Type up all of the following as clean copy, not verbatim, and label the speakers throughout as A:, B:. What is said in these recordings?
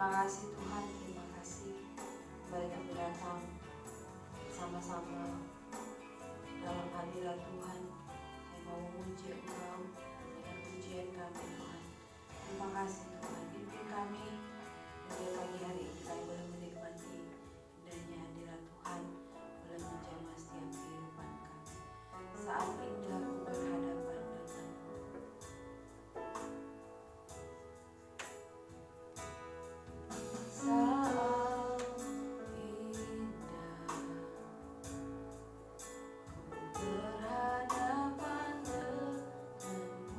A: Terima kasih Tuhan, terima kasih. Kembali kami datang sama-sama dalam hadirat Tuhan. Saya mau memuji Engkau dengan pujian kami Tuhan. Terima kasih Tuhan, pimpin kami pada pagi hari ini kami boleh menikmati indahnya hadirat Tuhan, boleh menjamah setiap kehidupan kami. Saat indah ku berhadapan denganmu. Saat indah ku berhadapan denganmu.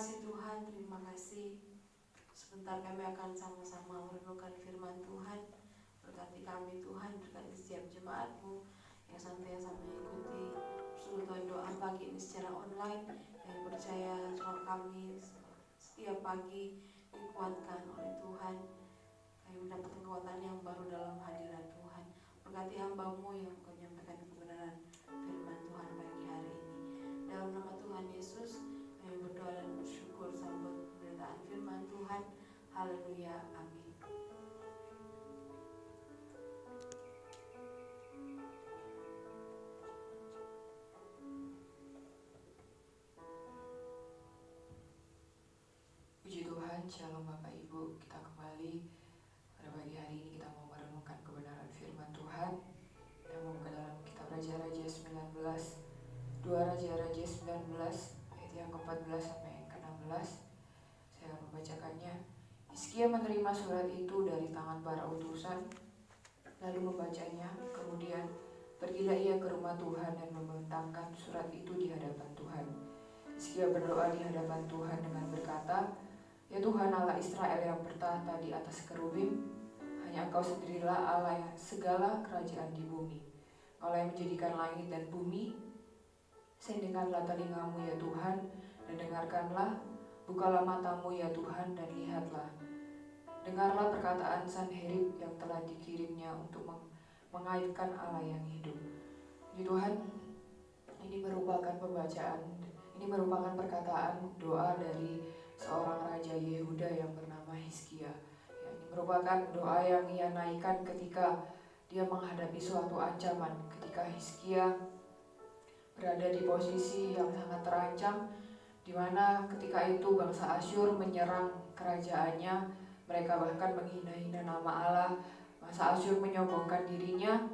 A: kasih Tuhan, terima kasih. Sebentar kami akan sama-sama merenungkan firman Tuhan. Berkati kami Tuhan, berkati setiap jemaat-Mu yang senantiasa mengikuti persekutuan doa pagi ini secara online, yang percaya suara kami setiap pagi dikuatkan oleh Tuhan. Kami mendapat kekuatan yang baru dalam hadirat Tuhan. Berkati hamba-Mu yang menyampaikan kebenaran firman Tuhan pagi hari ini. Dalam nama Tuhan Yesus kami berdoa dan bersyukur sambut pemberitaan firman Tuhan. Haleluya, amin.
B: Puji Tuhan, Shalom Bapak Ibu. Kita kembali pada pagi hari ini kita mau merenungkan kebenaran firman Tuhan yang membuka dalam kitab Raja-Raja 19, 2 Raja-Raja 19 ayat yang ke-14 sampai yang ke-16. Saya akan membacakannya. Hizkia menerima surat itu dari tangan para utusan, lalu membacanya. Kemudian pergilah ia ke rumah Tuhan dan membentangkan surat itu di hadapan Tuhan. Hizkia berdoa di hadapan Tuhan dengan berkata, "Ya Tuhan Allah Israel yang bertahta di atas kerubim, hanya Engkau sendirilah Allah yang segala kerajaan di bumi. Allah yang menjadikan langit dan bumi. Sendingkanlah telingamu ya Tuhan, dan dengarkanlah. Bukalah matamu ya Tuhan, dan lihatlah. Dengarlah perkataan Sanherib yang telah dikirimnya untuk mengaibkan Allah yang hidup." Jadi Tuhan, ini merupakan perkataan doa dari seorang Raja Yehuda yang bernama Hizkia. Ini merupakan doa yang ia naikkan ketika dia menghadapi suatu ancaman, ketika Hizkia berada di posisi yang sangat terancam, di mana ketika itu bangsa Asyur menyerang kerajaannya. Mereka bahkan menghina-hina nama Allah. Bangsa Asyur menyombongkan dirinya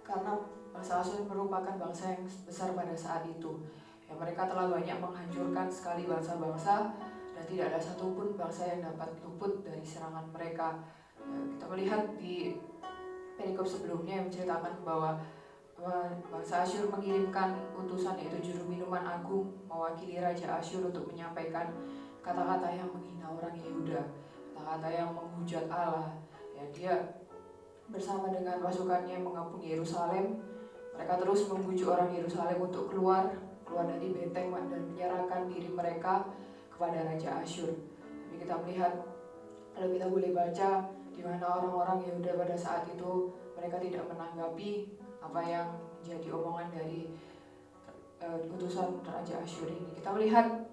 B: karena bangsa Asyur merupakan bangsa yang besar pada saat itu. Ya, mereka telah banyak menghancurkan sekali bangsa-bangsa, dan tidak ada satupun bangsa yang dapat luput dari serangan mereka. Ya, kita melihat di perikop sebelumnya yang menceritakan bahwa bangsa Asyur mengirimkan utusan, yaitu juru minuman agung, mewakili Raja Asyur untuk menyampaikan kata-kata yang menghina orang Yehuda, kata-kata yang menghujat Allah. Ya, dia bersama dengan pasukannya mengepung Yerusalem. Mereka terus membujuk orang Yerusalem untuk keluar dari benteng dan menyerahkan diri mereka kepada Raja Asyur. Tapi kita melihat, kalau kita boleh baca, di mana orang-orang Yehuda pada saat itu mereka tidak menanggapi apa yang menjadi omongan dari utusan Raja Asyur ini. Kita melihat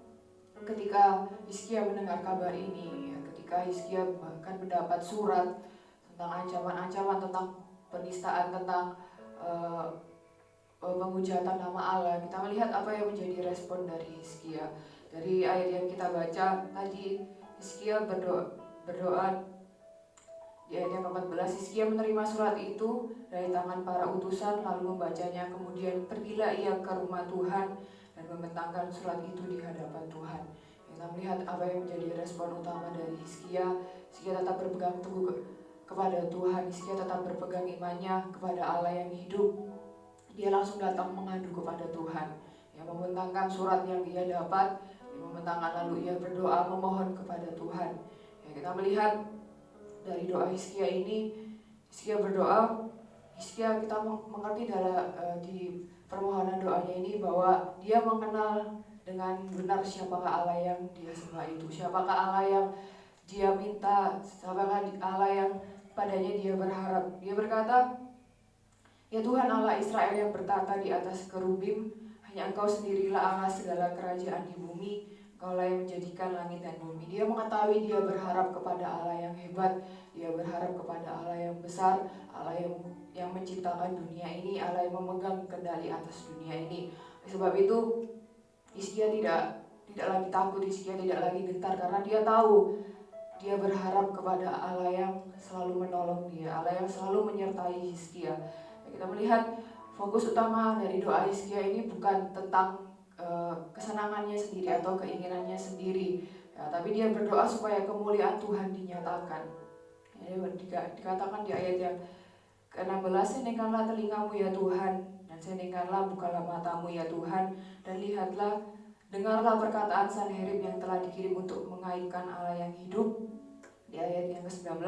B: ketika Hizkia mendengar kabar ini, ketika Hizkia bahkan mendapat surat tentang ancaman-ancaman, tentang penistaan, tentang penghujatan nama Allah, kita melihat apa yang menjadi respon dari Hizkia. Dari ayat yang kita baca tadi, Hizkia berdoa di ayat yang ke-14. Hizkia menerima surat itu dari tangan para utusan, lalu membacanya. Kemudian pergilah ia ke rumah Tuhan dan membentangkan surat itu di hadapan Tuhan. Kita melihat apa yang menjadi respon utama dari Hizkia. Hizkia tetap berpegang teguh kepada Tuhan. Hizkia tetap berpegang imannya kepada Allah yang hidup. Dia langsung datang mengadu kepada Tuhan, yang membentangkan surat yang dia dapat, dia membentangkan, lalu ia berdoa memohon kepada Tuhan. Ya, kita melihat dari doa Hizkia ini, Hizkia berdoa, Hizkia kita mengerti di permohonan doanya ini bahwa dia mengenal dengan benar siapakah Allah yang dia sembah itu, siapakah Allah yang dia minta, siapakah Allah yang padanya dia berharap. Dia berkata, "Ya Tuhan Allah Israel yang bertahta di atas kerubim, hanya Engkau sendirilah Allah segala kerajaan di bumi. Engkaulah yang menjadikan langit dan bumi." Dia mengetahui dia berharap kepada Allah yang hebat, dia berharap kepada Allah yang besar, Allah yang menciptakan dunia ini, Allah yang memegang kendali atas dunia ini. Sebab itu Hizkia tidak lagi takut, Hizkia tidak lagi gentar, karena dia tahu dia berharap kepada Allah yang selalu menolong dia, Allah yang selalu menyertai Hizkia. Kita melihat fokus utama dari doa Hizkia ini bukan tentang kesenangannya sendiri atau keinginannya sendiri, ya, tapi dia berdoa supaya kemuliaan Tuhan dinyatakan. Ya, dikatakan di ayat yang ke-16, "Sendingkanlah telingamu ya Tuhan, dan sendingkanlah bukalah matamu ya Tuhan, dan lihatlah. Dengarlah perkataan Sanherib yang telah dikirim untuk mengaibkan Allah yang hidup. Di ayat yang ke-19,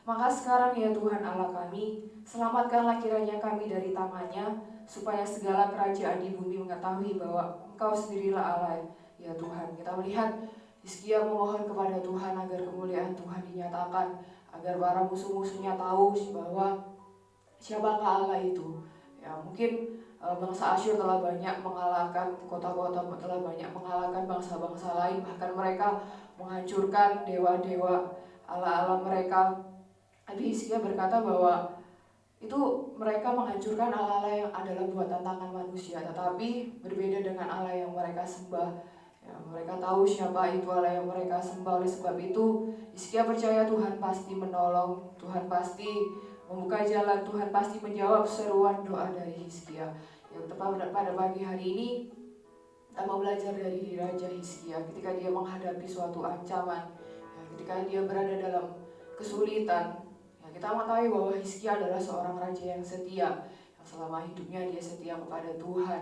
B: maka sekarang ya Tuhan Allah kami, selamatkanlah kiranya kami dari tangannya, supaya segala kerajaan di bumi mengetahui bahwa Engkau sendirilah Allah ya Tuhan. Kita melihat Hizkia memohon kepada Tuhan agar kemuliaan Tuhan dinyatakan, agar para musuh-musuhnya tahu bahwa siapakah Allah itu. Ya, mungkin bangsa Asyur telah banyak mengalahkan kota-kota, telah banyak mengalahkan bangsa-bangsa lain, bahkan mereka menghancurkan dewa-dewa Allah-Allah mereka. Tapi Hizkia berkata bahwa itu mereka menghancurkan Allah-Allah yang adalah buatan tangan manusia, tetapi berbeda dengan Allah yang mereka sembah. Ya, mereka tahu siapa itu Allah yang mereka sembah. Oleh sebab itu Hizkia percaya Tuhan pasti menolong, Tuhan pasti membuka jalan, Tuhan pasti menjawab seruan doa dari Hizkia. Yang tepat pada pagi hari ini kita mau belajar dari Raja Hizkia ketika dia menghadapi suatu ancaman, ya, ketika dia berada dalam kesulitan. Ya, kita mengetahui bahwa Hizkia adalah seorang raja yang setia, yang selama hidupnya dia setia kepada Tuhan.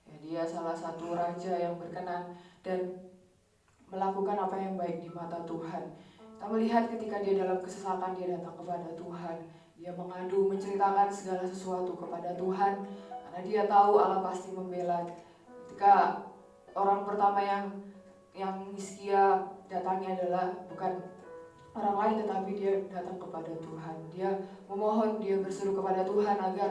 B: Ya, dia salah satu raja yang berkenan dan melakukan apa yang baik di mata Tuhan. Kita melihat ketika dia dalam kesesakan, dia datang kepada Tuhan. Dia mengadu, menceritakan segala sesuatu kepada Tuhan, karena dia tahu Allah pasti membela. Ketika orang pertama yang Hizkia datangi adalah bukan orang lain, tetapi dia datang kepada Tuhan. Dia memohon, dia berseru kepada Tuhan agar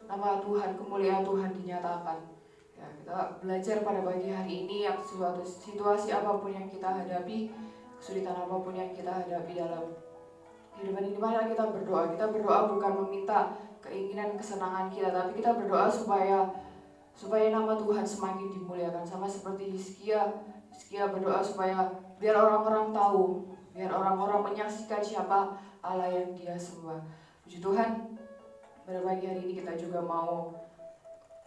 B: nama Tuhan, kemuliaan Tuhan dinyatakan. Ya, kita belajar pada pagi hari ini, yang suatu situasi apapun yang kita hadapi, kesulitan apapun yang kita hadapi dalam kehidupan ini, mari kita berdoa. Kita berdoa bukan meminta keinginan kesenangan kita, tapi kita berdoa supaya nama Tuhan semakin dimuliakan. Sama seperti Hizkia berdoa supaya biar orang-orang tahu, biar orang-orang menyaksikan siapa Allah yang dia sembah. Puji Tuhan, pada pagi hari ini kita juga mau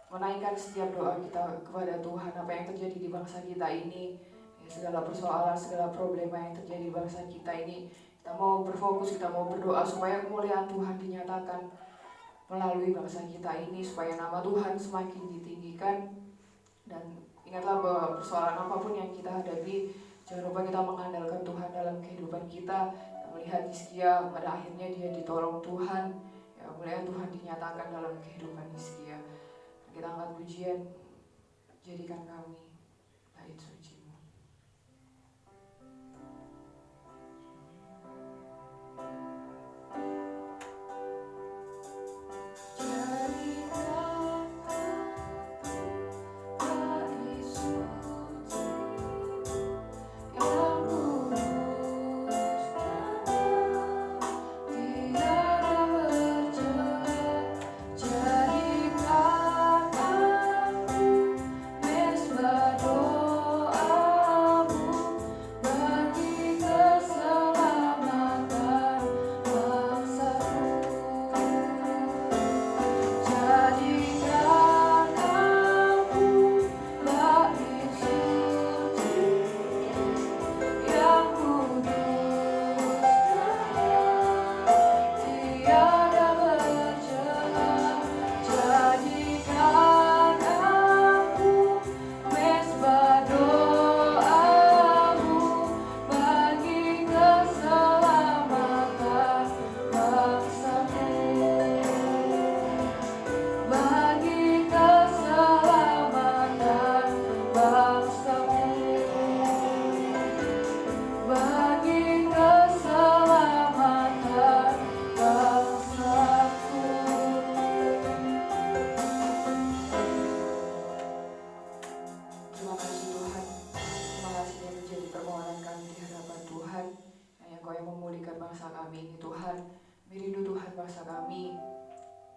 B: menaikkan setiap doa kita kepada Tuhan. Apa yang terjadi di bangsa kita ini, ya, segala persoalan, segala problema yang terjadi di bangsa kita ini, kita mau berfokus, kita mau berdoa supaya kemuliaan Tuhan dinyatakan melalui bangsa kita ini, supaya nama Tuhan semakin ditinggikan. Dan ingatlah bahwa persoalan apapun yang kita hadapi, jangan lupa kita mengandalkan Tuhan dalam kehidupan kita. Kita melihat Hizkia pada akhirnya dia ditolong Tuhan, ya, kemuliaan Tuhan dinyatakan dalam kehidupan Hizkia. Kita angkat pujian, jadikan kami bait suci.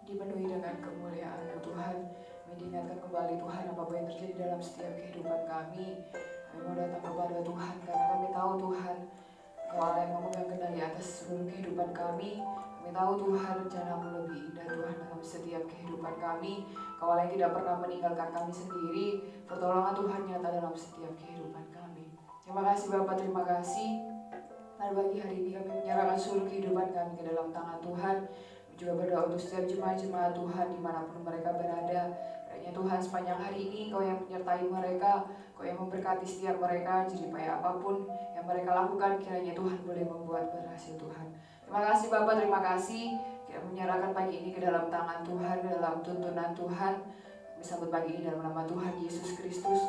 B: Dipenuhi dengan kemuliaan-Mu Tuhan. Kami diingatkan kembali Tuhan apa yang terjadi dalam setiap kehidupan kami. Kami mau datang kepada Tuhan karena kami tahu Tuhan Engkau Allah yang memegang kendali atas seluruh kehidupan kami. Kami tahu Tuhan rencana-Mu lebih indah Tuhan dalam setiap kehidupan kami. Engkau Allah yang tidak pernah meninggalkan kami sendiri. Pertolongan Tuhan nyata dalam setiap kehidupan kami. Terima kasih Bapak, terima kasih. Pada pagi hari ini kami menyerahkan seluruh kehidupan kami ke dalam tangan Tuhan. Juga berdoa untuk setiap jemaat-jemaat Tuhan dimanapun mereka berada. Kiranya Tuhan sepanjang hari ini Kau yang menyertai mereka, Kau yang memberkati setiap mereka, jeripaya apapun yang mereka lakukan, kiranya Tuhan boleh membuat berhasil Tuhan. Terima kasih Bapak, terima kasih. Kita menyerahkan pagi ini ke dalam tangan Tuhan, ke dalam tuntunan Tuhan. Disambut pagi ini dalam nama Tuhan Yesus Kristus.